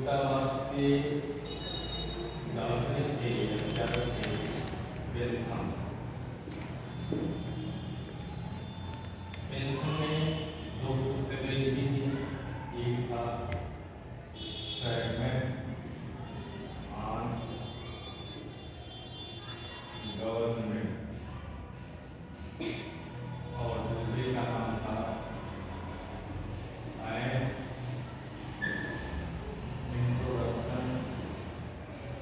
वास्ते दार्शनिक थे, विचारक थे बेंथम। बेंथम ने दो पुस्तकें लिखी थी। एक था फ्रैगमेंट ऑन गवर्नमेंट और दूसरे का नाम था an introduction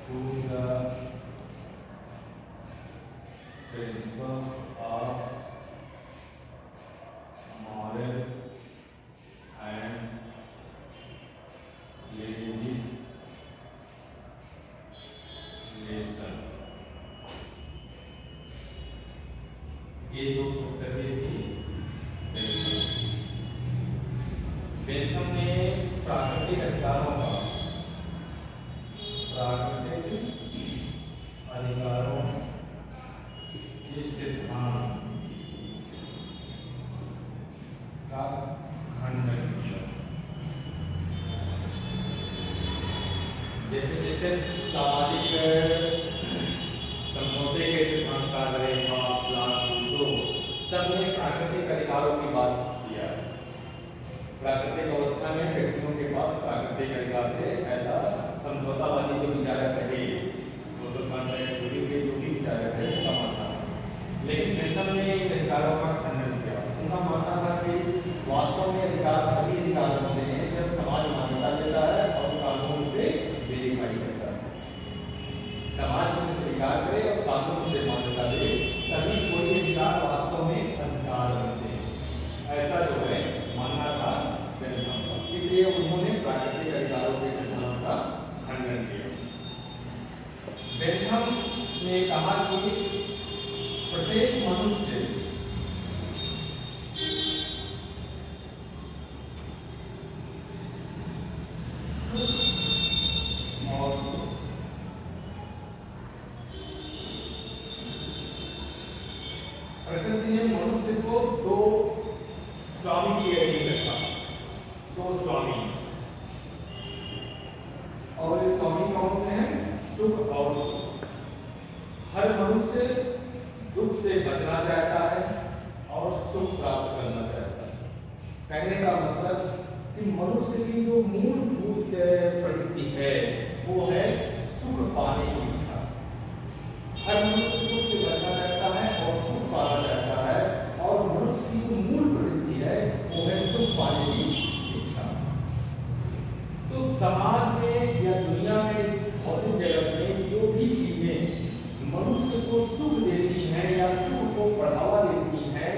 to the principles of moral and legislation. ये दो पुस्तकें थी बेंथम की। बेंथम ने प्राकृतिक अधिकारों के सिद्धांत का खंडन किया। जैसे जैसे सामाजिक समझौते के सिद्धांत का सबने प्राकृतिक अधिकारों की बात किया। प्राकृतिक अवस्था में व्यक्तियों के पास प्राकृतिक अधिकार थे, ऐसा समझौतावादी जो विचारक रहे, सोशल कॉन्ट्रैक्ट के जो भी विचारक है उसका मानना था। लेकिन बेंथम ने इन अधिकारों का खंडन किया। उनका मानना था कि वास्तव में अधिकार सभी अधिकार होते हैं जब समाज मान्यता देता है और कानून से वेरीफाई करता है। समाज उसे स्वीकार करे और कानून से मान्यता दे, तभी कोई अधिकार वास्तव में अधिकार बनते हैं। ऐसा जो है मानना था बेंथम का। इसलिए उन्होंने प्राकृतिक अधिकारों के सिद्धांत का खंडन किया। बेंथम ने कहा कि प्रत्येक मनुष्य और प्रकृति ने मनुष्य को दो स्वामी की अधीन रखा, दो स्वामी। और ये स्वामी कौन से हैं? सुख और दुख। हर मनुष्य दुख से बचना चाहता है और सुख प्राप्त करना चाहता है। कहने का मतलब कि मनुष्य की जो मूलभूत प्रवृत्ति है वो है सुख पाने की इच्छा। हर मनुष्य दुख से बचना चाहता है और सुख पाना चाहता है, और मनुष्य की जो मूल प्रवृत्ति है वो है सुख पाने की इच्छा। तो समाज में या दुनिया में, भौतिक जगत में जो भी चीजें मनुष्य को सुख देती हैं या सुख को बढ़ावा देती हैं,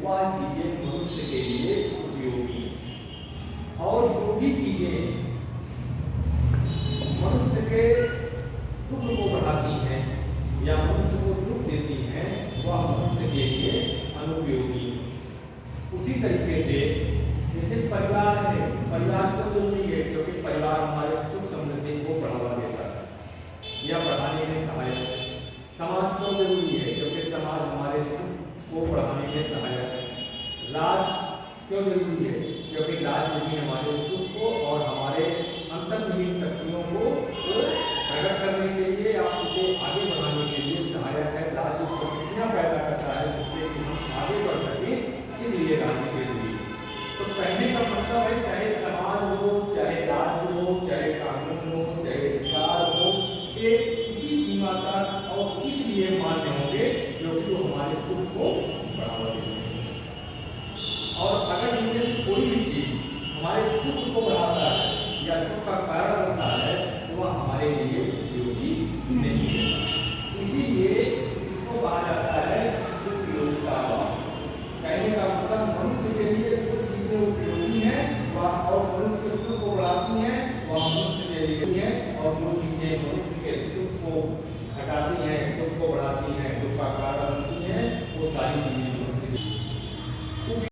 वह चीजें मनुष्य के लिए उपयोगी हैं। और जो भी चीजें मनुष्य के दुख को बढ़ाती हैं या मनुष्य को दुख देती हैं, वह मनुष्य के लिए अनुपयोगी है। उसी तरीके से जैसे परिवार है, परिवार तो जरूरी है क्योंकि परिवार हमारे सुख समृद्धि को बढ़ावा देता है या बढ़ाने में सहायक है। समाज तो जरूरी है क्योंकि समाज हमारे सुख को बढ़ाने में सहायक है। राज्य क्यों जरूरी है? क्योंकि राज्य भी हमारे सुख को और हमारे अंतर्निहित शक्तियों को प्रकट करने के लिए या उसे आगे बढ़ाने के लिए सहायक है। राज्य प्रक्रिया पैदा करता है जिससे कि हम आगे बढ़ सकें, इसलिए राज्य जरूरी है। तो कहने का मतलब है चाहे समाज हो, चाहे राज्य हो, चाहे कानून हो, चाहे अधिकार हो, ये उसी सीमा तक और इसलिए मान्य होंगे क्योंकि वो हमारे सुख को बढ़ावा देते हैं। और अगर इनमें से कोई भी चीज हमारे दुख को बढ़ाता है या दुख का कारण बनता है तो वह हमारे लिए उपयोगी नहीं है। इसीलिए इसको कहा जाता है सुखयोगितावाद। कहने का मतलब मनुष्य के लिए जो चीजें उपयोगी हैं वह और मनुष्य के सुख को बढ़ाती हैं वह मनुष्य के लिए है, और जो चीजें मनुष्य के सुख को घटाती हैं, दुख को बढ़ाती हैं, दुख का कारण बनती हैं, वो सारी चीजें